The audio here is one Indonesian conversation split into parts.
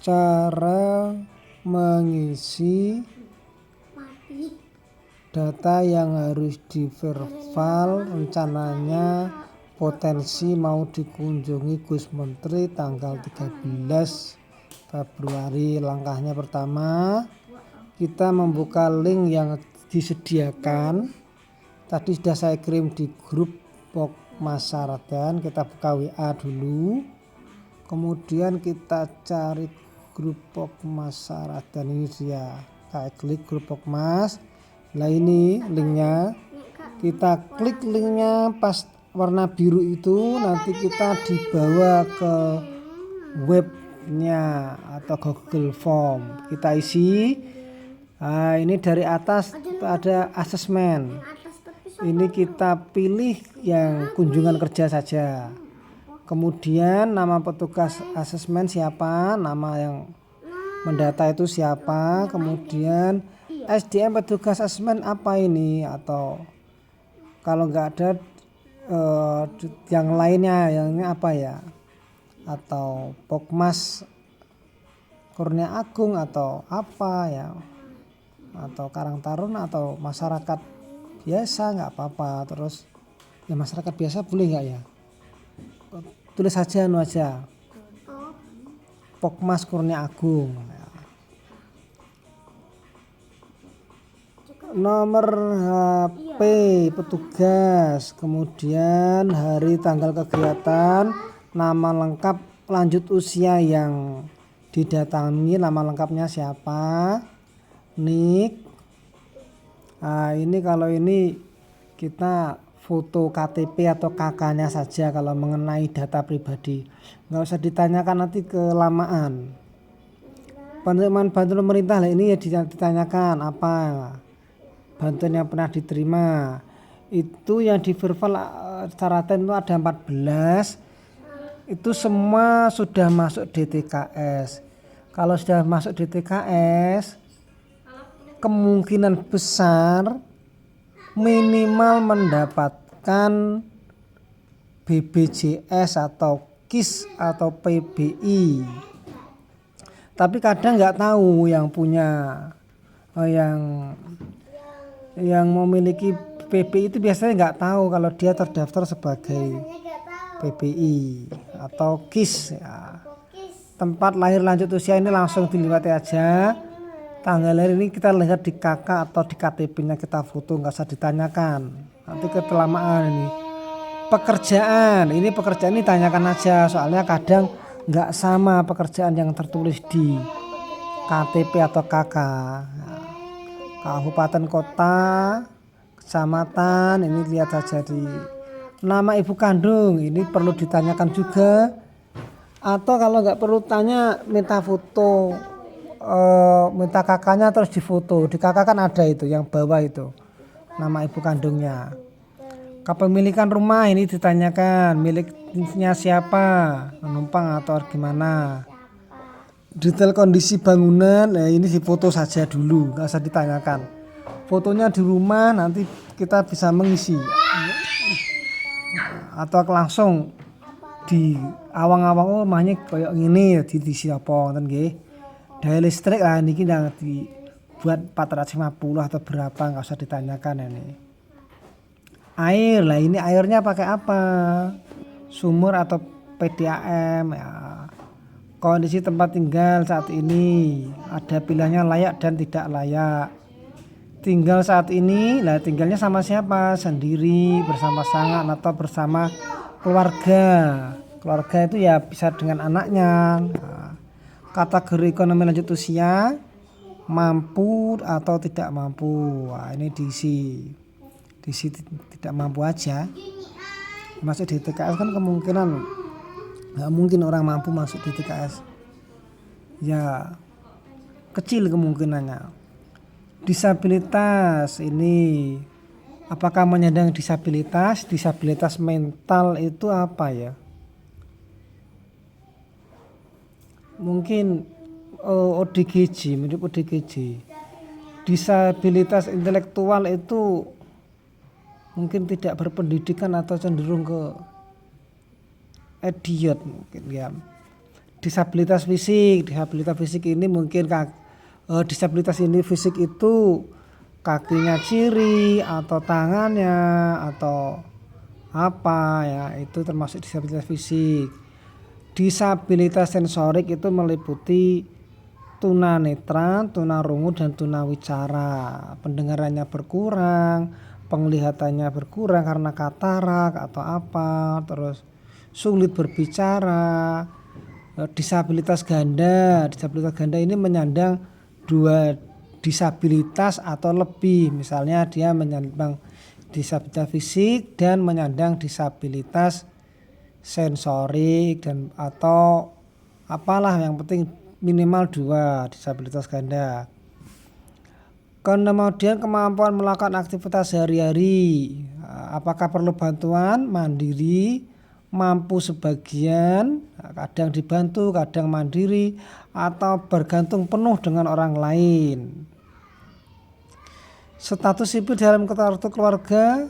Cara mengisi data yang harus di-verbal, rencananya potensi mau dikunjungi Gus Menteri tanggal 13 Februari. Langkahnya pertama, kita membuka link yang disediakan. Tadi sudah saya kirim di grup Pokmas Saradan, kita buka WA dulu. Kemudian kita cari grup Pokmas Saradan, ini dia. Kita klik grup Pokmas. Nah ini linknya. Kita klik linknya pas warna biru itu, nanti kita dibawa ke webnya atau Google Form. Kita isi. Nah, ini dari atas ada asesmen. Ini kita pilih yang kunjungan kerja saja. Kemudian nama petugas asesmen siapa, nama yang mendata itu siapa, kemudian SDM petugas asesmen apa ini, atau kalau nggak ada yang lainnya, yang ini apa ya, atau Pokmas Kurnia Agung atau apa ya, atau Karang Taruna atau masyarakat biasa nggak apa-apa. Terus ya masyarakat biasa boleh nggak ya, tulis saja aja Pokmas Kurnia Agung. Nomor HP petugas, kemudian hari tanggal kegiatan, nama lengkap, lanjut usia yang didatangi, nama lengkapnya siapa, nik. Nah ini kalau ini kita foto KTP atau KK-nya saja kalau mengenai data pribadi, nggak usah ditanyakan nanti kelamaan. Bantuan pemerintah lah ini ya ditanyakan apa bantuan yang pernah diterima. Itu yang di verbal Saradan itu ada 14, itu semua sudah masuk DTKS. Kalau sudah masuk DTKS, kemungkinan besar minimal mendapatkan BPJS atau KIS atau PBI. Tapi kadang nggak tahu yang punya yang memiliki PBI itu biasanya nggak tahu kalau dia terdaftar sebagai PBI atau KIS ya. Tempat lahir lanjut usia ini langsung dilewati aja. Tanggal lahir ini kita lihat di KK atau di KTP-nya kita foto, nggak usah ditanyakan. Nanti kelamaan ini. Pekerjaan ini tanyakan aja, soalnya kadang nggak sama pekerjaan yang tertulis di KTP atau KK. Kabupaten kota, kecamatan, ini lihat saja di nama ibu kandung, ini perlu ditanyakan juga. Atau kalau nggak perlu tanya, minta foto, minta kakaknya terus difoto. Di kakak kan ada itu yang bawah itu nama ibu kandungnya. Kepemilikan rumah ini ditanyakan, miliknya siapa, penumpang atau gimana. Detail kondisi bangunan, nah ini difoto saja dulu, nggak usah ditanyakan. Fotonya di rumah, nanti kita bisa mengisi. Atau langsung di awang-awang, oh rumahnya kayak gini, diisi apa, nggih. Daya listrik lah ini kita dibuat 450 atau berapa, nggak usah ditanyakan ini. Air lah, ini airnya pakai apa? Sumur atau PDAM ya. Kondisi tempat tinggal saat ini, ada pilihannya layak dan tidak layak. Tinggal saat ini, lah tinggalnya sama siapa? Sendiri, bersama pasangan atau bersama keluarga. Keluarga itu ya bisa dengan anaknya. Nah, kategori ekonomi lanjut usia, mampu atau tidak mampu. Nah, ini diisi tidak mampu aja. Masuk di TKS kan kemungkinan nggak mungkin orang mampu masuk di TKS, ya kecil kemungkinannya. Disabilitas ini apakah menyandang disabilitas mental itu apa ya, mungkin ODGJ, mirip ODGJ. Disabilitas intelektual itu mungkin tidak berpendidikan atau cenderung ke idiot mungkin ya. disabilitas fisik. Disabilitas fisik ini mungkin disabilitas ini fisik itu kakinya ciri atau tangannya atau apa ya, itu termasuk disabilitas fisik. Disabilitas sensorik itu meliputi tunanetra, tunarungu dan tunawicara. Pendengarannya berkurang, penglihatannya berkurang karena katarak atau apa, terus sulit berbicara. Disabilitas ganda ini menyandang dua disabilitas atau lebih, misalnya dia menyandang disabilitas fisik dan menyandang disabilitas sensorik dan atau apalah, yang penting minimal 2 disabilitas ganda. Kemudian kemampuan melakukan aktivitas sehari-hari, apakah perlu bantuan, mandiri, mampu sebagian, kadang dibantu, kadang mandiri, atau bergantung penuh dengan orang lain. Status sipil dalam kartu keluarga,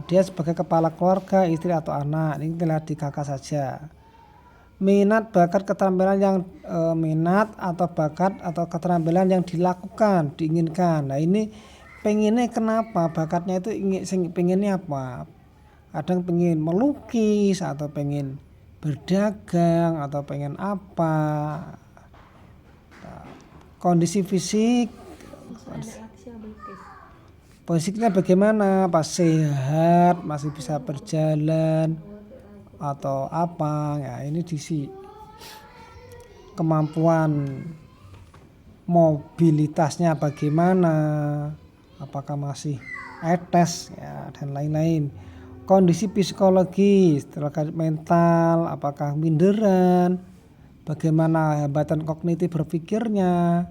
dia sebagai kepala keluarga, istri atau anak, ini tinggal di kakak saja. Minat, bakat, keterampilan yang minat atau bakat atau keterampilan yang dilakukan, diinginkan. Nah ini pengennya kenapa, bakatnya itu pengennya apa? Kadang pengen melukis atau pengen berdagang atau pengen apa. Kondisi fisik, fisiknya bagaimana, pas sehat, masih bisa berjalan atau apa ya, ini diisi. Kemampuan mobilitasnya bagaimana, apakah masih etes ya, dan lain-lain. Kondisi psikologis terkait mental, apakah minderan, bagaimana hambatan kognitif berpikirnya,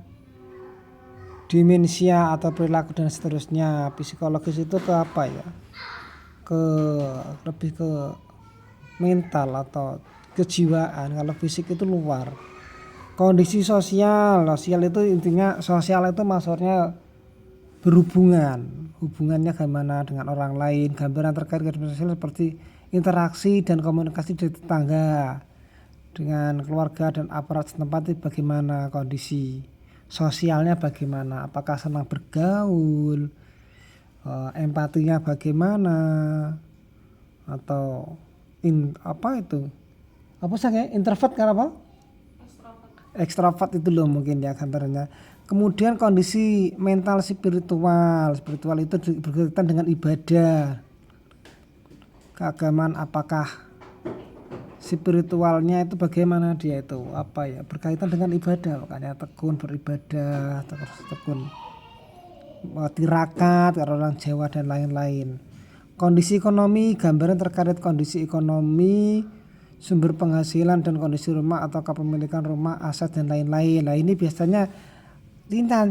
demensia atau perilaku dan seterusnya. Psikologis itu ke apa ya, lebih ke mental atau kejiwaan, kalau fisik itu luar. Kondisi sosial itu intinya, sosial itu maksudnya hubungannya gimana dengan orang lain. Gambaran terkait kehidupan sosial seperti interaksi dan komunikasi di tetangga, dengan keluarga dan aparat setempat itu bagaimana, kondisi sosialnya bagaimana, apakah senang bergaul, empatinya bagaimana, atau introvert kan apa? Ekstrovert itu loh mungkin ya gambarannya. Kemudian kondisi mental spiritual itu berkaitan dengan ibadah, keagamaan, apakah spiritualnya itu bagaimana dia itu apa ya, berkaitan dengan ibadah, makanya tekun beribadah, tekun tirakat kalau orang Jawa dan lain-lain. Kondisi ekonomi, gambaran terkait kondisi ekonomi, sumber penghasilan dan kondisi rumah atau kepemilikan rumah, aset dan lain-lain. Nah ini biasanya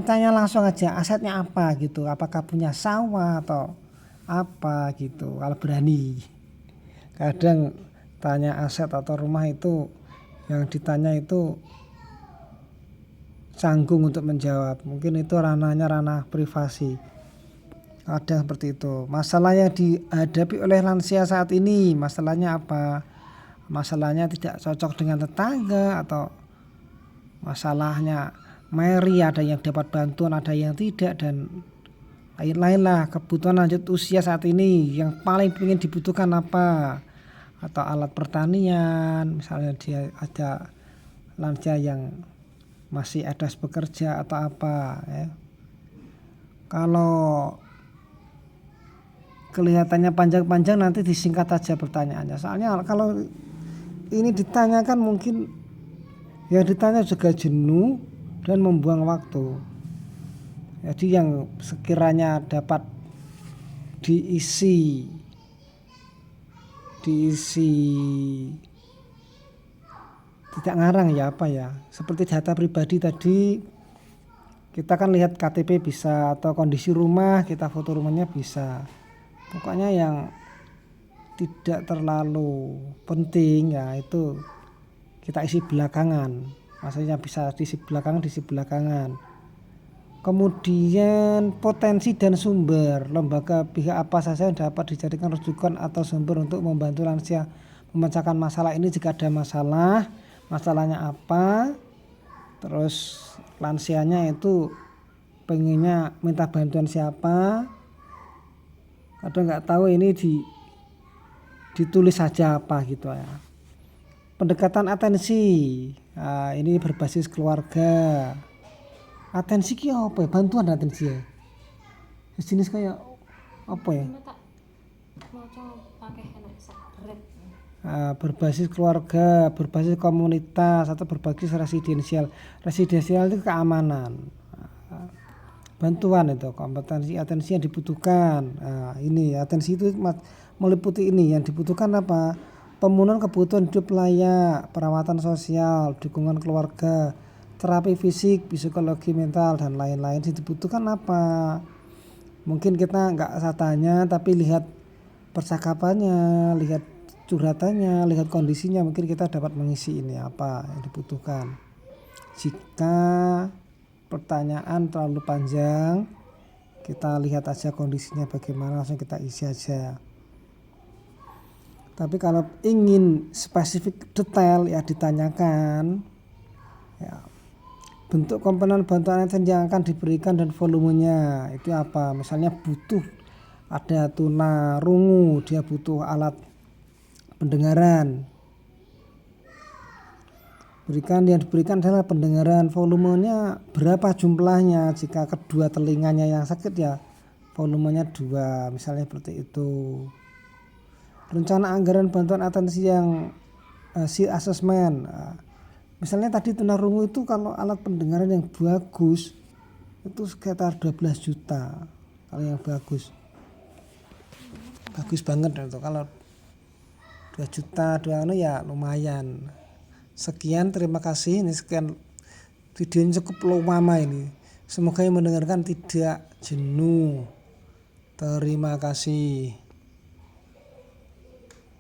tanya langsung aja asetnya apa gitu, apakah punya sawah atau apa gitu, kalau berani. Kadang tanya aset atau rumah itu yang ditanya itu canggung untuk menjawab, mungkin itu ranah privasi. Ada seperti itu. Masalah yang dihadapi oleh lansia saat ini, masalahnya apa? Masalahnya tidak cocok dengan tetangga, atau masalahnya Mary, ada yang dapat bantuan, ada yang tidak, dan lain-lain lah. Kebutuhan lanjut usia saat ini yang paling ingin dibutuhkan apa? Atau alat pertanian, misalnya dia ada lansia yang masih ada bekerja atau apa ya. Kalau kelihatannya panjang-panjang nanti disingkat aja pertanyaannya, soalnya kalau ini ditanyakan mungkin yang ditanya juga jenuh dan membuang waktu. Jadi yang sekiranya dapat diisi tidak ngarang ya, apa ya, seperti data pribadi tadi kita kan lihat KTP bisa, atau kondisi rumah kita foto rumahnya bisa. Pokoknya yang tidak terlalu penting ya itu kita isi belakangan, maksudnya bisa diisi belakangan. Kemudian potensi dan sumber, lembaga pihak apa saja yang dapat dijadikan rujukan atau sumber untuk membantu lansia memecahkan masalah ini jika ada masalah. masalahnya apa, terus lansianya itu pengennya minta bantuan siapa, kadang nggak tahu ini ditulis saja apa gitu ya. Pendekatan atensi, nah, ini berbasis keluarga. Atensi ki apa ya? Bantuan atensi ya. Sejenis kayak apa ya? Berbasis keluarga, berbasis komunitas atau berbasis residensial. Residensial itu keamanan. Bantuan itu kompetensi atensi yang dibutuhkan. Ini atensi itu meliputi ini yang dibutuhkan apa? Pemenuhan kebutuhan hidup layak, perawatan sosial, dukungan keluarga, terapi fisik, psikologi, mental dan lain-lain. Yang dibutuhkan apa? Mungkin kita nggak usah tanya tapi lihat percakapannya, lihat curhatannya, lihat kondisinya, mungkin kita dapat mengisi ini apa yang dibutuhkan. Jika pertanyaan terlalu panjang, kita lihat aja kondisinya bagaimana, langsung kita isi aja. Tapi kalau ingin spesifik detail ya ditanyakan ya, bentuk komponen bantuan yang akan diberikan dan volumenya itu apa. Misalnya butuh ada tuna rungu, dia butuh alat pendengaran, yang diberikan adalah pendengaran, volumenya berapa jumlahnya. Jika kedua telinganya yang sakit ya volumenya 2, misalnya seperti itu. Rencana anggaran bantuan atensi yang hasil asesmen, misalnya tadi tunarungu itu kalau alat pendengaran yang bagus itu sekitar 12 juta kalau yang bagus banget itu. Kalau 2 juta ya lumayan. Sekian, terima kasih. Ini sekian videonya cukup lama ini. Semoga yang mendengarkan tidak jenuh. Terima kasih.